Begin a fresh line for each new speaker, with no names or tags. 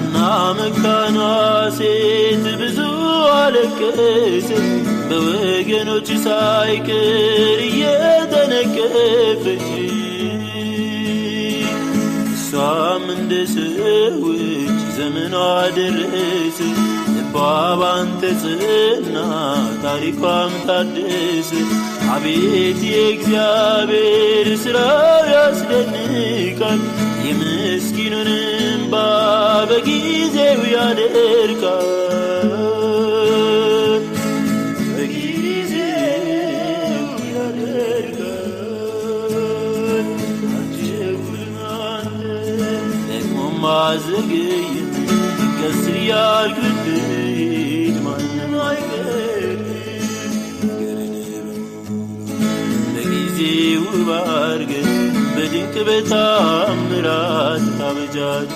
ሐና መካኗ ሴት ብዙ አለቀሰች በወገኖች ሳይቀር እየተነቀፈች እሷም እንደ ሰዎች ዘመኗ ደረሰ ልቧ ባንተ ጽና ታሪኳም ታደሰ አቤት የእግዚአብሔር ሥራው ያስደንቃል የምስኪኑን እንባ በጊዜው ያደርቃል በጊዜው ያደርቃል አትቸኩልም አንተ ደግሞም አትዘግይም ቀስ እያልክ ብትሄድ ማንም አይቀርም በጊዜው ባርገህ በድንቅ በታምራት ታበጃጅ